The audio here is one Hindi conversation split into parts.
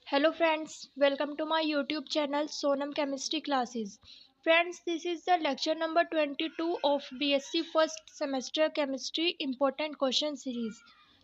Hello friends, welcome to my YouTube channel Sonam Chemistry Classes. Friends, this is the lecture number 22 of BSc first semester chemistry important question series.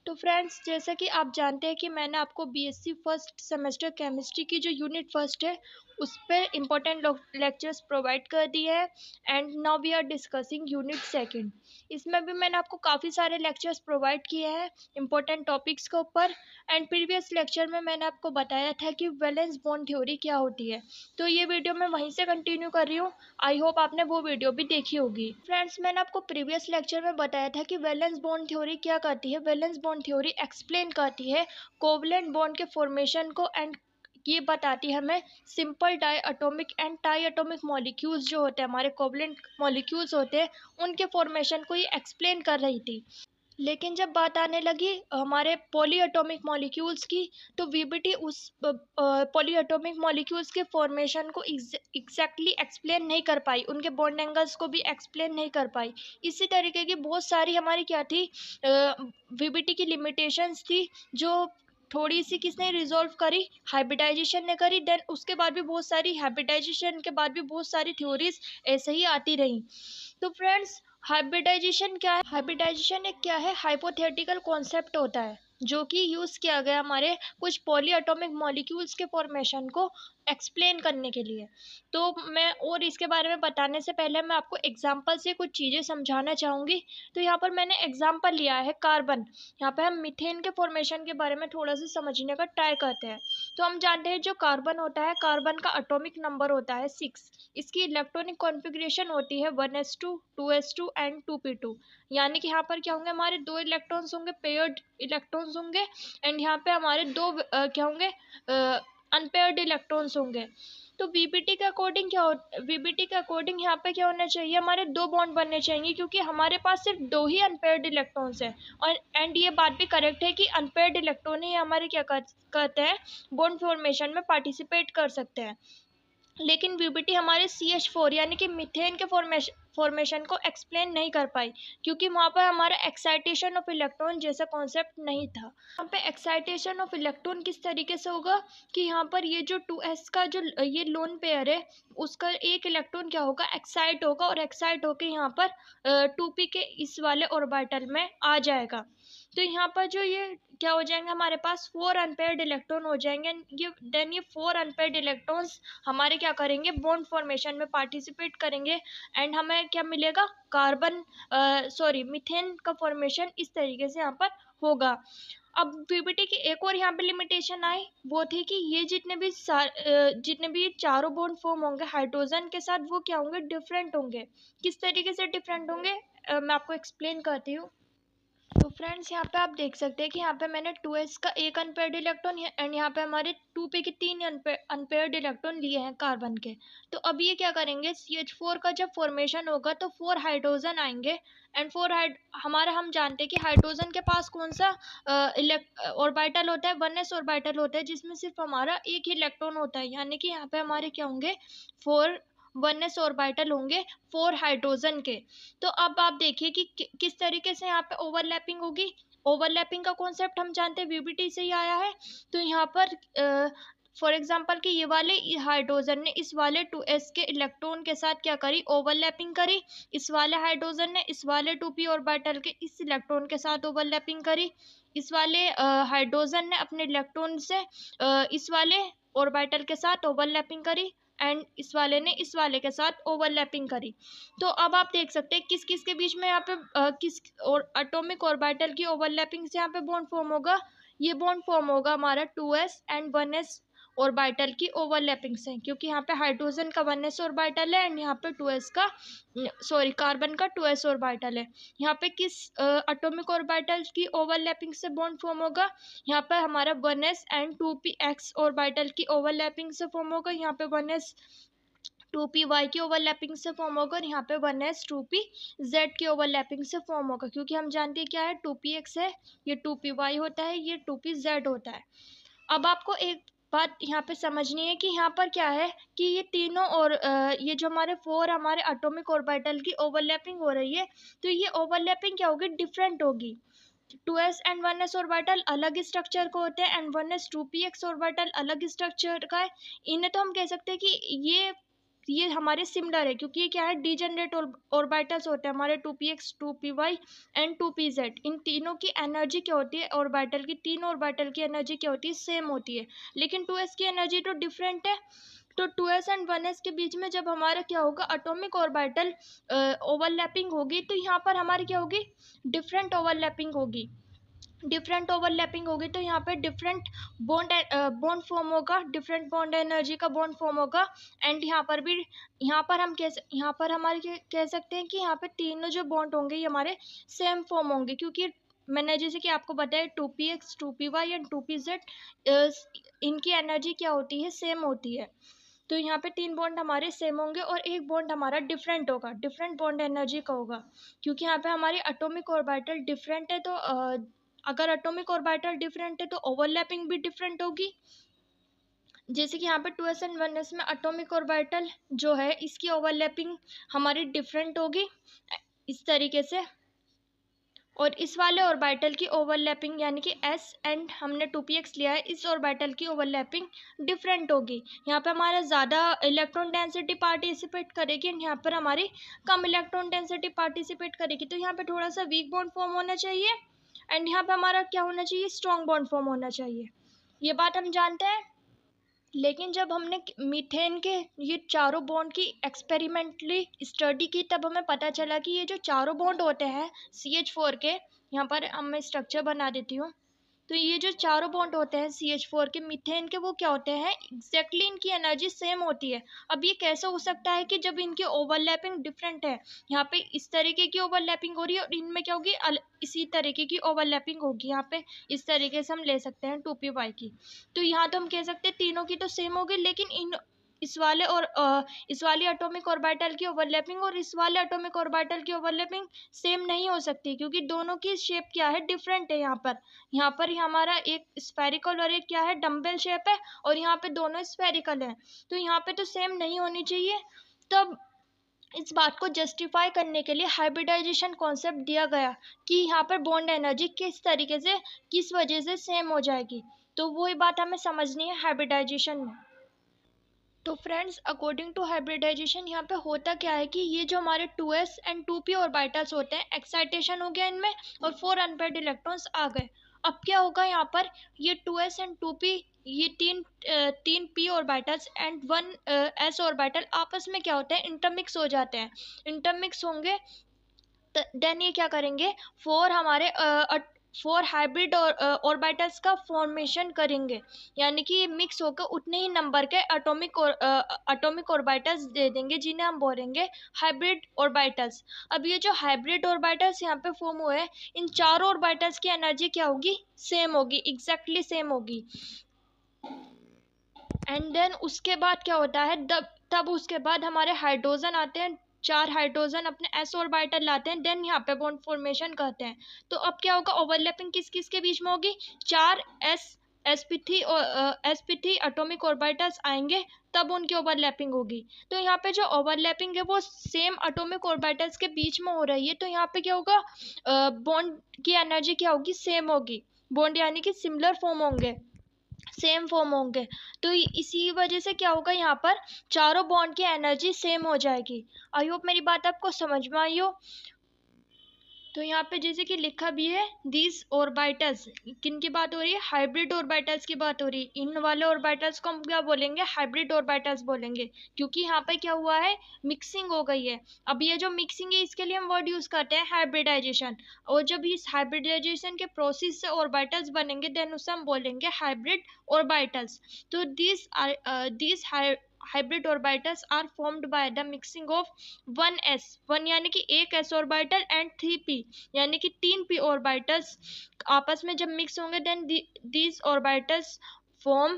तो फ्रेंड्स, जैसा कि आप जानते हैं कि मैंने आपको बीएससी फर्स्ट सेमेस्टर केमिस्ट्री की जो यूनिट फर्स्ट है उस पर इम्पोर्टेंट लेक्चर्स प्रोवाइड कर दिए हैं and now we are discussing unit second. इसमें भी मैंने आपको काफ़ी सारे लेक्चर्स प्रोवाइड किए हैं इम्पोर्टेंट टॉपिक्स के ऊपर। एंड प्रीवियस लेक्चर में मैंने आपको बताया था कि वैलेंस बॉन्ड थ्योरी क्या होती है, तो ये वीडियो मैं वहीं से कंटिन्यू कर रही हूँ। आई होप आपने वो वीडियो भी देखी होगी। फ्रेंड्स, मैंने आपको प्रीवियस लेक्चर में बताया था कि वैलेंस बॉन्ड थ्योरी क्या करती है। वैलेंस बॉन्ड थ्योरी एक्सप्लेन करती है कोवलेंट बॉन्ड के फॉर्मेशन को एंड ये बताती है हमें simple diatomic and triatomic molecules जो होते हैं, हमारे कोवलेंट मॉलिक्यूल्स होते हैं, उनके फॉर्मेशन को ये एक्सप्लेन कर रही थी। लेकिन जब बात आने लगी हमारे पॉली एटॉमिक मॉलिक्यूल्स की, तो वीबीटी उस पॉली एटॉमिक मॉलिक्यूल्स के फॉर्मेशन को एग्जैक्टली एक्सप्लेन नहीं कर पाई, उनके बॉन्ड एंगल्स को भी एक्सप्लेन नहीं कर पाई। इसी तरीके की बहुत सारी हमारी क्या थी, वीबीटी की लिमिटेशंस थी, जो थोड़ी सी किसने रिजॉल्व करी, हाइब्रिडाइजेशन ने करी। देन उसके बाद भी बहुत सारी हाइब्रिडाइजेशन के बाद भी बहुत सारी थ्योरीज ऐसे ही आती रही। तो फ्रेंड्स, हाइब्रिडाइजेशन क्या है? हाइब्रिडाइजेशन एक क्या है, हाइपोथेटिकल कॉन्सेप्ट होता है जो कि यूज़ किया गया हमारे कुछ पॉली एटॉमिक मॉलिक्यूल्स के फॉर्मेशन को एक्सप्लेन करने के लिए। तो मैं और इसके बारे में बताने से पहले मैं आपको एग्जांपल से कुछ चीज़ें समझाना चाहूँगी। तो यहाँ पर मैंने एग्जांपल लिया है कार्बन। यहाँ पे हम मीथेन के फॉर्मेशन के बारे में थोड़ा सा समझने का ट्राई करते हैं। तो हम जानते हैं जो कार्बन होता है, कार्बन का एटॉमिक नंबर होता है 6। इसकी इलेक्ट्रॉनिक कॉन्फ़िगरेशन होती है 1s2, 2s2 एंड 2p2। यानी कि यहाँ पर क्या होंगे, हमारे दो इलेक्ट्रॉन्स होंगे, पेयर्ड इलेक्ट्रॉन्स होंगे। एंड यहाँ पे हमारे दो क्या होंगे, अनपेयर्ड इलेक्ट्रॉन्स होंगे। तो वीबीटी के अकॉर्डिंग क्या हो, वीबीटी के अकॉर्डिंग यहाँ पे क्या होना चाहिए, हमारे दो बॉन्ड बनने चाहिए, क्योंकि हमारे पास सिर्फ दो ही अनपेयर्ड इलेक्ट्रॉन्स हैं। और एंड ये बात भी करेक्ट है कि अनपेयर्ड इलेक्ट्रॉन ही हमारे क्या करते हैं, बॉन्ड फॉर्मेशन में पार्टिसिपेट कर सकते हैं। लेकिन वीबीटी हमारे CH4 यानी कि मीथेन के फॉर्मेशन को एक्सप्लेन नहीं कर पाई, क्योंकि वहाँ पर हमारा एक्साइटेशन ऑफ इलेक्ट्रॉन जैसा कॉन्सेप्ट नहीं था। यहाँ पे एक्साइटेशन ऑफ इलेक्ट्रॉन किस तरीके से होगा कि यहाँ पर ये जो 2s का जो ये लोन पेयर है, उसका एक इलेक्ट्रॉन क्या होगा, एक्साइट होगा, और एक्साइट होकर यहाँ पर 2p के इस वाले ऑर्बिटल में आ जाएगा। तो यहाँ पर जो ये क्या हो जाएंगे, हमारे पास 4 अनपेयर्ड इलेक्ट्रॉन हो जाएंगे। ये 4 अनपेयर्ड इलेक्ट्रॉन्स हमारे क्या करेंगे, बॉन्ड फॉर्मेशन में पार्टिसिपेट करेंगे। एंड हमें क्या मिलेगा, कार्बन मीथेन का फॉर्मेशन इस तरीके से यहाँ पर होगा। अब वीबीटी की एक और यहाँ पे लिमिटेशन आई, वो थी कि ये जितने भी चारों बॉन्ड फॉर्म होंगे हाइड्रोजन के साथ, वो क्या होंगे, डिफरेंट होंगे। किस तरीके से डिफरेंट होंगे, मैं आपको एक्सप्लेन करती हूँ। तो फ्रेंड्स, यहाँ पे आप देख सकते हैं कि यहाँ पे मैंने 2s का एक अनपेयर्ड इलेक्ट्रॉन एंड यहाँ पे हमारे 2p के 3 अनपेयर्ड इलेक्ट्रॉन लिए हैं कार्बन के। तो अब ये क्या करेंगे, CH4 का जब फॉर्मेशन होगा तो 4 हाइड्रोजन आएंगे। एंड हम जानते हैं कि हाइड्रोजन के पास कौन सा ऑर्बिटल होता है, 1s ऑर्बिटल होता है, जिसमें सिर्फ हमारा एक ही इलेक्ट्रॉन होता है। यानी कि यहाँ पे हमारे क्या होंगे, 4 1s ऑर्बिटल होंगे 4 हाइड्रोजन के। तो अब आप देखिए कि किस तरीके से यहाँ पे ओवरलैपिंग होगी। ओवरलैपिंग का कॉन्सेप्ट हम जानते हैं वीबीटी से ही आया है। तो यहाँ पर फॉर एग्जांपल कि ये वाले हाइड्रोजन ने इस वाले 2s के इलेक्ट्रॉन के साथ क्या करी, ओवरलैपिंग करी। इस वाले हाइड्रोजन ने इस वाले 2p ऑर्बिटल के इस इलेक्ट्रॉन के साथ ओवरलैपिंग करी। इस वाले हाइड्रोजन ने अपने इलेक्ट्रॉन से इस वाले ऑर्बिटल के साथ ओवरलैपिंग करी। एंड इस वाले ने इस वाले के साथ ओवरलैपिंग करी। तो अब आप देख सकते हैं किस किस के बीच में यहाँ पे किस और एटॉमिक ऑर्बिटल की ओवरलैपिंग से यहाँ पे बॉन्ड फॉर्म होगा। ये बॉन्ड फॉर्म होगा हमारा 2s एंड 1s ऑर्बिटल की ओवरलैपिंग से, क्योंकि यहाँ पे हाइड्रोजन का 1s ऑर्बिटल है एंड यहाँ पे 2s का कार्बन का 2s ऑर्बिटल है। यहाँ पे किस एटॉमिक ऑर्बिटल की ओवरलैपिंग से बॉन्ड फॉर्म होगा, यहाँ पे हमारा 1s एंड 2px ऑर्बिटल की ओवरलैपिंग से फॉर्म होगा। यहाँ पे 1s 2py की ओवरलैपिंग से फॉर्म होगा, और यहाँ पे 1s 2pz की ओवरलैपिंग से फॉर्म होगा, क्योंकि हम जानते हैं क्या है, 2px है, ये 2py होता है, ये 2pz होता है। अब आपको एक बात यहाँ पे समझनी है कि यहाँ पर क्या है कि ये तीनों और ये जो हमारे एटॉमिक ऑर्बिटल की ओवरलैपिंग हो रही है, तो ये ओवरलैपिंग क्या होगी, डिफरेंट होगी। 2s एंड 1s ऑर्बिटल अलग स्ट्रक्चर को होते हैं एंड 1s 2px ऑर्बिटल अलग स्ट्रक्चर का है। इन्हें तो हम कह सकते हैं कि ये हमारे सिमिलर है, क्योंकि ये क्या है, डीजेनरेट ऑर्बिटल्स होते हैं हमारे 2px 2py एंड 2pz। इन तीनों की एनर्जी क्या होती है, ऑर्बिटल की, तीन ऑर्बिटल की एनर्जी क्या होती है, सेम होती है। लेकिन 2s की एनर्जी तो डिफरेंट है। तो 2s एंड 1s के बीच में जब हमारा क्या होगा, एटॉमिक ऑर्बिटल ओवरलैपिंग होगी, तो यहाँ पर हमारी क्या होगी, डिफरेंट ओवरलैपिंग होगी। डिफरेंट ओवरलैपिंग होगी तो यहाँ पे डिफरेंट बॉन्ड फॉर्म होगा, डिफरेंट बॉन्ड एनर्जी का बॉन्ड फॉर्म होगा। एंड यहाँ पर भी, यहाँ पर हम यहाँ पर हमारे कह सकते हैं कि यहाँ पे तीनों जो बॉन्ड होंगे ये हमारे सेम फॉर्म होंगे, क्योंकि मैंने जैसे कि आपको बताया 2px 2py एंड 2pz इनकी एनर्जी क्या होती है, सेम होती है। तो यहाँ पे तीन बॉन्ड हमारे सेम होंगे और एक बॉन्ड हमारा डिफरेंट होगा, डिफरेंट बॉन्ड एनर्जी का होगा, क्योंकि यहाँ पे हमारी एटॉमिक ऑर्बिटल डिफरेंट है। तो अगर एटॉमिक ऑर्बिटल डिफरेंट है तो ओवरलैपिंग भी डिफरेंट होगी। जैसे कि यहाँ पे 2s एंड 1s में एटॉमिक ऑर्बिटल जो है इसकी ओवरलैपिंग हमारी डिफरेंट होगी इस तरीके से, और इस वाले ऑर्बिटल की ओवरलैपिंग यानी कि s एंड हमने 2px लिया है, इस ऑर्बिटल की ओवरलैपिंग डिफरेंट होगी। यहाँ पे हमारा ज़्यादा इलेक्ट्रॉन डेंसिटी पार्टिसिपेट करेगी एंड यहाँ पर हमारी कम इलेक्ट्रॉन डेंसिटी पार्टिसिपेट करेगी। तो यहाँ पे थोड़ा सा वीक बॉन्ड फॉर्म होना चाहिए एंड यहाँ पे हमारा क्या होना चाहिए, स्ट्रॉन्ग बॉन्ड फॉर्म होना चाहिए। ये बात हम जानते हैं। लेकिन जब हमने मीथेन के ये चारों बॉन्ड की एक्सपेरिमेंटली स्टडी की तब हमें पता चला कि ये जो चारों बॉन्ड होते हैं CH4 के, यहाँ पर मैं स्ट्रक्चर बना देती हूँ। तो ये जो चारों बॉन्ड होते हैं CH4 के मीथेन के, वो क्या होते हैं, एग्जैक्टली इनकी एनर्जी सेम होती है। अब ये कैसे हो सकता है कि जब इनकी ओवरलैपिंग डिफरेंट है, यहाँ पे इस तरीके की ओवरलैपिंग हो रही है और इनमें क्या होगी, इसी तरीके की ओवरलैपिंग होगी। यहाँ पे इस तरीके से हम ले सकते हैं 2py की। तो यहाँ तो हम कह सकते हैं तीनों की तो सेम होगी, लेकिन इस वाले और इस वाली एटॉमिक ऑर्बिटल की ओवरलैपिंग और इस वाले एटॉमिक ऑर्बिटल की ओवरलैपिंग सेम नहीं हो सकती, क्योंकि दोनों की शेप क्या है, डिफरेंट है। यहाँ पर ही हमारा एक स्फेरिकल और एक क्या है, डम्बल शेप है, और यहाँ पे दोनों स्फेरिकल है। तो यहाँ पे तो सेम नहीं होनी चाहिए। तब इस बात को जस्टिफाई करने के लिए हाइब्रिडाइजेशन कॉन्सेप्ट दिया गया कि यहाँ पर बॉन्ड एनर्जी किस तरीके से, किस वजह से सेम हो जाएगी। तो वही बात हमें समझनी है हाइब्रिडाइजेशन में। तो फ्रेंड्स, अकॉर्डिंग टू हाइब्रिडाइजेशन यहाँ पे होता क्या है कि ये जो हमारे 2s एंड 2p ऑर्बिटल्स होते हैं, एक्साइटेशन हो गया इनमें और 4 अनपेयर्ड इलेक्ट्रॉन्स आ गए। अब क्या होगा, यहाँ पर ये 2s एंड 2p, ये तीन p orbitals and 1 s orbital आपस में क्या होते हैं, इंटरमिक्स हो जाते हैं। इंटरमिक्स होंगे देन ये क्या करेंगे, फोर हाइब्रिड ऑर्बिटल्स का फॉर्मेशन करेंगे, यानी कि ये मिक्स होकर उतने ही नंबर के एटॉमिक ऑर्बिटल्स दे देंगे, जिन्हें हम बोलेंगे हाइब्रिड ऑर्बिटल्स। अब ये जो हाइब्रिड ऑर्बिटल्स यहाँ पे फॉर्म हुए हैं, इन चारों ऑर्बिटल्स की एनर्जी क्या होगी, सेम होगी, एग्जैक्टली सेम होगी। एंड देन उसके बाद क्या होता है, तब उसके बाद हमारे हाइड्रोजन आते हैं, 4 हाइड्रोजन अपने s ऑर्बिटल लाते हैं, देन यहाँ पे बॉन्ड फॉर्मेशन करते हैं। तो अब क्या होगा, ओवरलैपिंग किस किस के बीच में होगी, 4 sp3 और sp3 एटॉमिक ऑर्बिटल्स आएंगे, तब उनकी ओवरलैपिंग होगी। तो यहाँ पे जो ओवरलैपिंग है वो सेम एटॉमिक ऑर्बिटल्स के बीच में हो रही है। तो यहाँ पे क्या होगा, बॉन्ड की एनर्जी क्या होगी, सेम होगी। बॉन्ड यानी कि सिमिलर फॉर्म होंगे, सेम फॉर्म होंगे। तो इसी वजह से क्या होगा, यहाँ पर चारों बॉन्ड की एनर्जी सेम हो जाएगी। आई होप मेरी बात आपको समझ में आई हो। तो यहाँ पे जैसे कि लिखा भी है, दीज ऑर्बिटल्स, किन की बात हो रही है, हाइब्रिड ऑर्बिटल्स की बात हो रही है। इन वाले ऑर्बिटल्स को हम क्या बोलेंगे, हाइब्रिड ऑर्बिटल्स बोलेंगे, क्योंकि यहाँ पे क्या हुआ है, मिक्सिंग हो गई है। अब ये जो मिक्सिंग है, इसके लिए हम वर्ड यूज करते हैं हाइब्रिडाइजेशन, और जब इस हाइब्रिडाइजेशन के प्रोसेस से ऑर्बिटल्स बनेंगे, देन उसे हम बोलेंगे हाइब्रिड ऑर्बिटल्स। तो these hybrid orbitals are formed by the mixing of 1 यानी कि एक s ऑर्बिटल एंड 3p यानी कि 3p ऑर्बिटल्स आपस में जब मिक्स होंगे, then these orbitals form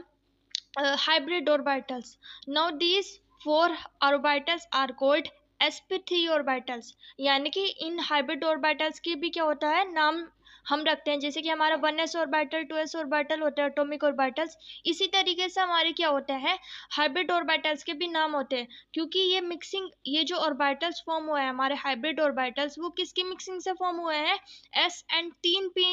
hybrid orbitals. Now these 4 orbitals are called sp3 orbitals, यानी कि इन हाइब्रिड ऑर्बिटल्स की भी क्या होता है, नाम हम रखते हैं। जैसे कि हमारा 1s ऑर्बिटल 2s ऑर्बिटल होता है एटॉमिक ऑर्बिटल्स, इसी तरीके से हमारे क्या होते हैं, हाइब्रिड ऑर्बिटल्स के भी नाम होते हैं, क्योंकि ये मिक्सिंग, ये जो ऑर्बिटल्स फॉर्म हुए हैं हमारे हाइब्रिड ऑर्बिटल्स, वो किसकी मिक्सिंग से फॉर्म हुए हैं, s एंड 3p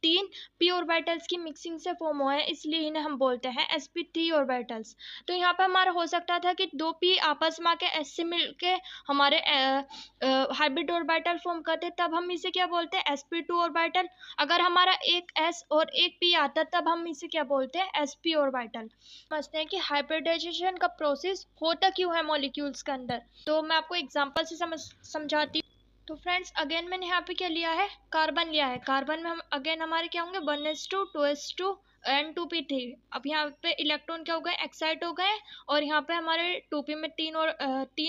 तीन p ऑर्बिटल्स की मिक्सिंग से फॉर्म हुआ है, इसलिए इन्हें हम बोलते हैं sp3 ऑर्बिटल्स। तो यहाँ पे हमारा हो सकता था कि दो p आपस में आके s से मिलके हमारे हाइब्रिड ऑर्बिटल फॉर्म करते, तब हम इसे क्या बोलते हैं sp2 ऑर्बिटल। अगर हमारा एक s और एक p आता तब हम इसे क्या बोलते हैं sp ऑर्बिटल। समझते हैं कि हाइब्रिडाइजेशन का प्रोसेस होता क्यों है मॉलिक्यूल्स के अंदर। तो मैं आपको एग्जांपल से समझाती हूँ। तो फ्रेंड्स अगेन मैंने यहाँ पे क्या लिया है, कार्बन लिया है। कार्बन में हम अगेन हमारे क्या होंगे 1s2 2s2 एंड 2p3। अब यहाँ पे इलेक्ट्रॉन क्या हो गए, एक्साइट हो गए, और यहाँ पे हमारे 2p में तीन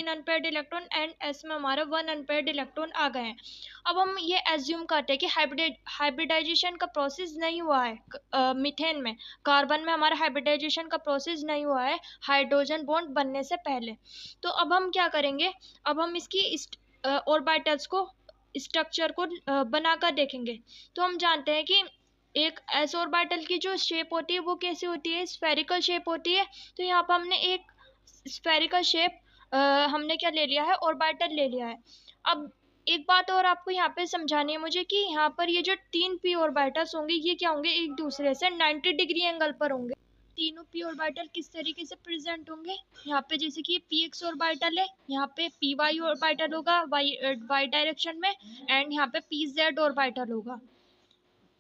अनपेयर्ड इलेक्ट्रॉन एंड s में हमारा 1 अनपेयर्ड इलेक्ट्रॉन आ गए हैं। अब हम ये एज्यूम करते हैं कि हाइब्रिडाइजेशन का प्रोसेस नहीं हुआ है मीथेन में, कार्बन में हमारा हाइब्रिडाइजेशन का प्रोसेस नहीं हुआ है हाइड्रोजन बॉन्ड बनने से पहले। तो अब हम क्या करेंगे, अब हम इसकी ऑर्बिटल्स को स्ट्रक्चर को बनाकर देखेंगे। तो हम जानते हैं कि एक एस ऑर्बिटल की जो शेप होती है वो कैसी होती है, स्फेरिकल शेप होती है। तो यहाँ पर हमने एक स्फेरिकल शेप हमने क्या ले लिया है, ऑर्बिटल ले लिया है। अब एक बात और आपको यहाँ पे समझानी है मुझे कि यहाँ पर ये जो तीन p ऑर्बिटल्स होंगे ये क्या होंगे, एक दूसरे से 90 डिग्री एंगल पर होंगे। तीनों p ऑर्बिटल किस तरीके से प्रेजेंट होंगे, यहाँ पे जैसे कि px ऑर्बिटल है, यहाँ पे py ऑर्बिटल होगा y डायरेक्शन में, एंड यहाँ पे pz ऑर्बिटल होगा,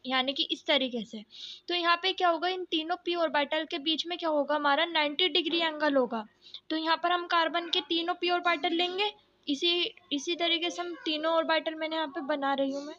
यानी कि इस तरीके से। तो यहाँ पे क्या होगा, इन तीनों p ऑर्बिटल के बीच में क्या होगा, हमारा 90 डिग्री एंगल होगा। तो यहाँ पर हम कार्बन के तीनों p ऑर्बिटल लेंगे, इसी तरीके से हम तीनों ऑर्बिटल मैंने यहाँ पे बना रही हूँ मैं।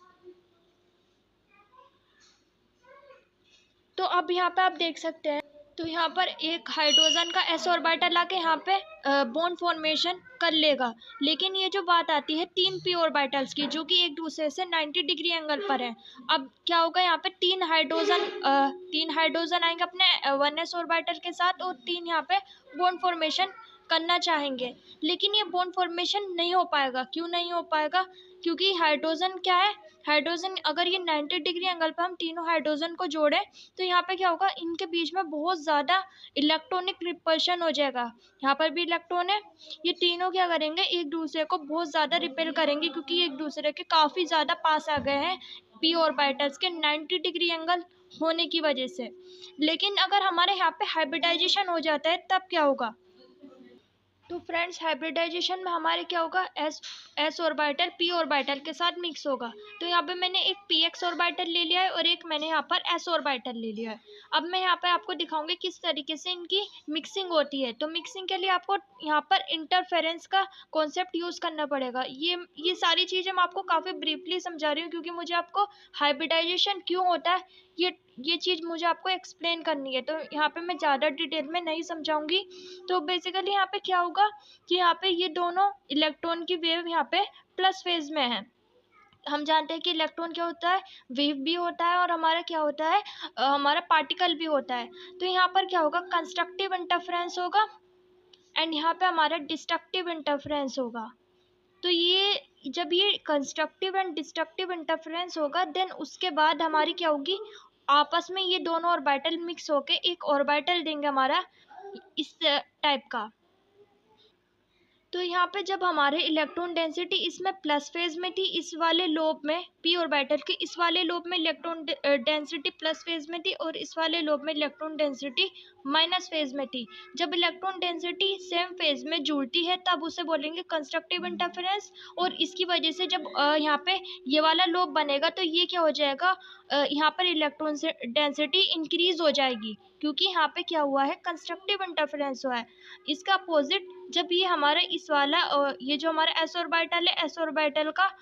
तो अब यहाँ पे आप देख सकते हैं, तो यहाँ पर एक हाइड्रोजन का s ऑर्बिटल आके यहाँ पे बॉन्ड फॉर्मेशन कर लेगा। लेकिन ये जो बात आती है तीन p ऑर्बिटल्स की जो कि एक दूसरे से 90 डिग्री एंगल पर है, अब क्या होगा, यहाँ पे तीन हाइड्रोजन आएंगे अपने 1s ऑर्बिटल के साथ, और तीन यहाँ पे बॉन्ड फॉर्मेशन करना चाहेंगे। लेकिन ये बॉन्ड फॉर्मेशन नहीं हो पाएगा। क्यों नहीं हो पाएगा, क्योंकि हाइड्रोजन क्या है, हाइड्रोजन अगर ये 90 डिग्री एंगल पर हम तीनों हाइड्रोजन को जोड़ें तो यहाँ पे क्या होगा, इनके बीच में बहुत ज़्यादा इलेक्ट्रॉनिक रिपल्शन हो जाएगा। यहाँ पर भी इलेक्ट्रॉन है, ये तीनों क्या करेंगे, एक दूसरे को बहुत ज़्यादा रिपेल करेंगे, क्योंकि एक दूसरे के काफ़ी ज़्यादा पास आ गए हैं p ऑर्बिटल्स के 90 डिग्री एंगल होने की वजह से। लेकिन अगर हमारे यहाँ पे हाइब्रिडाइजेशन हो जाता है तब क्या होगा, तो फ्रेंड्स हाइब्रिडाइजेशन में हमारे क्या होगा, एस ऑर्बिटल p ऑर्बिटल के साथ मिक्स होगा। तो यहाँ पे मैंने एक px ऑर्बिटल ले लिया है और एक मैंने यहाँ पर s ऑर्बिटल ले लिया है। अब मैं यहाँ पे आपको दिखाऊंगी किस तरीके से इनकी मिक्सिंग होती है। तो मिक्सिंग के लिए आपको यहाँ पर इंटरफेरेंस का कॉन्सेप्ट यूज़ करना पड़ेगा। ये सारी चीज़ें मैं आपको काफ़ी ब्रीफली समझा रही हूँ, क्योंकि मुझे आपको हाइब्रिडाइजेशन क्यों होता है ये चीज़ मुझे आपको एक्सप्लेन करनी है। तो यहाँ पे मैं ज़्यादा डिटेल में नहीं समझाऊंगी। तो बेसिकली यहाँ पे क्या होगा कि यहाँ पे ये दोनों इलेक्ट्रॉन की वेव यहाँ पे प्लस फेज में है। हम जानते हैं कि इलेक्ट्रॉन क्या होता है, वेव भी होता है, और हमारा क्या होता है, हमारा पार्टिकल भी होता है। तो यहाँ पर क्या होगा, कंस्ट्रक्टिव इंटरफेरेंस होगा, एंड यहाँ पे हमारा डिस्ट्रक्टिव इंटरफेरेंस होगा। तो ये जब ये कंस्ट्रक्टिव एंड डिस्ट्रक्टिव इंटरफेरेंस होगा, देन उसके बाद हमारी क्या होगी, आपस में ये दोनों ऑर्बिटल मिक्स होके एक ऑर्बिटल देंगे हमारा इस टाइप का। तो यहाँ पे जब हमारे इलेक्ट्रॉन डेंसिटी इसमें प्लस फेज में थी, इस वाले लोब में p ऑर्बिटल के इस वाले लोब में इलेक्ट्रॉन डेंसिटी प्लस फेज में थी, और इस वाले लोब में इलेक्ट्रॉन डेंसिटी माइनस फेज में थी। जब इलेक्ट्रॉन डेंसिटी सेम फेज में जुड़ती है तब उसे बोलेंगे कंस्ट्रक्टिव इंटरफेरेंस, और इसकी वजह से जब यहाँ पे ये वाला लोब बनेगा तो ये क्या हो जाएगा, यहाँ पर इलेक्ट्रॉन डेंसिटी इंक्रीज हो जाएगी, क्योंकि यहाँ पे क्या हुआ है, कंस्ट्रक्टिव इंटरफेरेंस हुआ है। इसका अपोजिट जब ये हमारा इस वाला ये जो हमारा s ऑर्बिटल है, s ऑर्बिटल का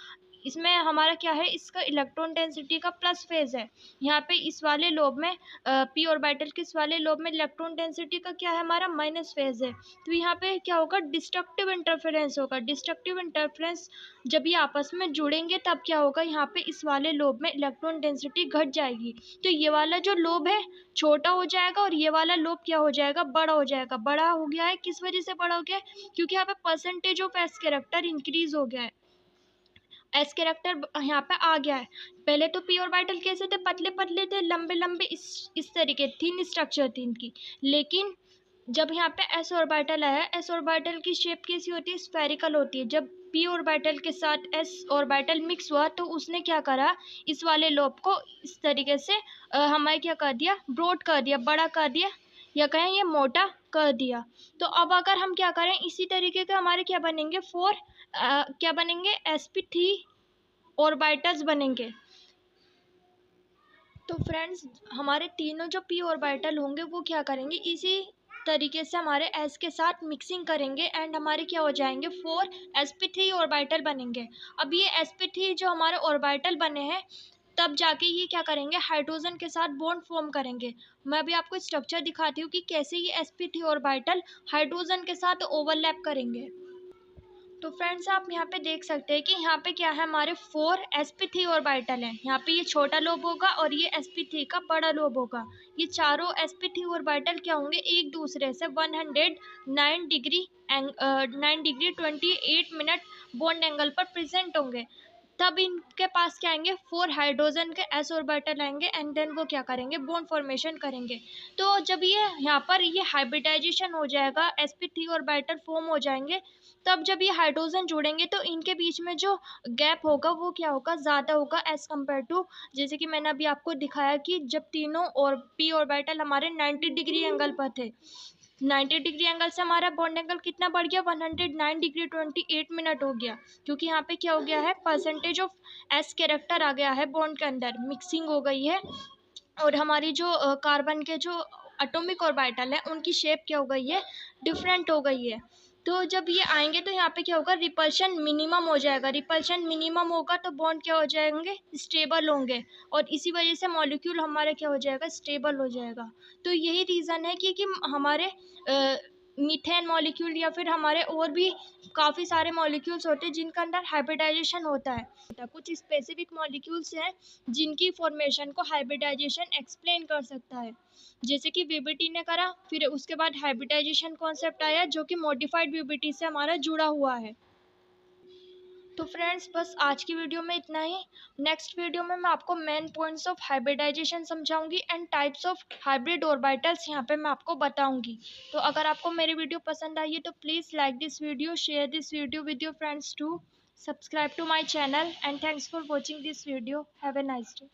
इसमें हमारा क्या है, इसका इलेक्ट्रॉन डेंसिटी का प्लस फेज है। यहाँ पे इस वाले लोब में p ऑर्बिटल के इस वाले लोब में इलेक्ट्रॉन डेंसिटी का क्या है, हमारा माइनस फेज है। तो यहाँ पे क्या होगा, डिस्ट्रक्टिव इंटरफेरेंस होगा। डिस्ट्रक्टिव इंटरफेरेंस जब ये आपस में जुड़ेंगे तब क्या होगा, यहाँ पे इस वाले लोब में इलेक्ट्रॉन डेंसिटी घट जाएगी। तो ये वाला जो लोब है छोटा हो जाएगा, और ये वाला लोब क्या हो जाएगा, बड़ा हो जाएगा। बड़ा हो गया है, किस वजह से बड़ा हो गया है, क्योंकि यहाँ पे percentage of S character increase हो गया है। एस कैरेक्टर यहाँ पे आ गया है। पहले तो p ऑर्बिटल कैसे थे, पतले पतले थे, लंबे लंबे, इस तरीके थिन स्ट्रक्चर थी इनकी। लेकिन जब यहाँ पे s ऑर्बिटल आया, s ऑर्बिटल की शेप कैसी होती है, स्फेरिकल होती है। जब p ऑर्बिटल के साथ s ऑर्बिटल मिक्स हुआ तो उसने क्या करा, इस वाले लोब को इस तरीके से हमें क्या कर दिया, ब्रॉड कर दिया, बड़ा कर दिया, या कहें ये मोटा कर दिया। तो अब अगर हम क्या करें, इसी तरीके के हमारे क्या बनेंगे, क्या बनेंगे, sp3 ऑर्बिटल्स बनेंगे। तो फ्रेंड्स हमारे तीनों जो p ऑर्बिटल होंगे वो क्या करेंगे, इसी तरीके से हमारे s के साथ मिक्सिंग करेंगे एंड हमारे क्या हो जाएंगे, 4sp3 ऑर्बिटल बनेंगे। अब ये sp3 जो हमारे ऑर्बिटल बने हैं, तब जाके ये क्या करेंगे, हाइड्रोजन के साथ बॉन्ड फॉर्म करेंगे। मैं अभी आपको स्ट्रक्चर दिखाती हूँ कि कैसे ये sp3 ऑर्बिटल हाइड्रोजन के साथ ओवरलैप करेंगे। तो फ्रेंड्स आप यहाँ पे देख सकते हैं कि यहाँ पे क्या है, हमारे 4sp3 ऑर्बिटल हैं। यहाँ पे ये छोटा लोब होगा और ये sp3 का बड़ा लोब होगा। ये चारों sp3 ऑर्बिटल क्या होंगे, एक दूसरे से 109 डिग्री 28 मिनट बॉन्ड एंगल पर प्रेजेंट होंगे। तब इनके पास क्या आएंगे, 4 हाइड्रोजन के s ऑर्बिटल आएंगे एंड देन वो क्या करेंगे, बॉन्ड फॉर्मेशन करेंगे। तो जब ये यहाँ पर ये हाइब्रिडाइजेशन हो जाएगा, sp3 ऑर्बिटल फॉर्म हो जाएंगे, तब जब ये हाइड्रोजन जुड़ेंगे तो इनके बीच में जो गैप होगा वो क्या होगा, ज़्यादा होगा एज कम्पेयर टू, जैसे कि मैंने अभी आपको दिखाया कि जब तीनों और p ऑर्बिटल हमारे 90 डिग्री एंगल पर थे, 90 डिग्री एंगल से हमारा बॉन्ड एंगल कितना बढ़ गया, 109 डिग्री 28 मिनट हो गया। क्योंकि यहाँ पे क्या हो गया है, परसेंटेज ऑफ एस कैरेक्टर आ गया है बॉन्ड के अंदर, मिक्सिंग हो गई है। और हमारी जो कार्बन के जो एटॉमिक ऑर्बिटल है उनकी शेप क्या हो गई है, डिफरेंट हो गई है। तो जब ये आएंगे तो यहाँ पे क्या होगा, रिपल्शन मिनिमम हो जाएगा। रिपल्शन मिनिमम होगा तो बॉन्ड क्या हो जाएंगे, स्टेबल होंगे, और इसी वजह से मॉलिक्यूल हमारा क्या हो जाएगा, स्टेबल हो जाएगा। तो यही रीज़न है कि हमारे मीथेन मॉलिक्यूल या फिर हमारे और भी काफ़ी सारे मॉलिक्यूल्स होते हैं जिनके अंदर हाइब्रिडाइजेशन होता है। कुछ स्पेसिफिक मॉलिक्यूल्स हैं जिनकी फॉर्मेशन को हाइब्रिडाइजेशन एक्सप्लेन कर सकता है, जैसे कि वीबीटी ने करा, फिर उसके बाद हाइब्रिडाइजेशन कॉन्सेप्ट आया जो कि मॉडिफाइड वीबीटी से हमारा जुड़ा हुआ है। तो फ्रेंड्स बस आज की वीडियो में इतना ही। नेक्स्ट वीडियो में मैं आपको मेन पॉइंट्स ऑफ हाइब्रिडाइजेशन समझाऊंगी and types of hybrid orbitals यहाँ पे मैं आपको बताऊंगी। तो अगर आपको मेरी वीडियो पसंद आई है तो please like this video, share this video with your friends too, subscribe to my channel and thanks for watching this video. Have a nice day.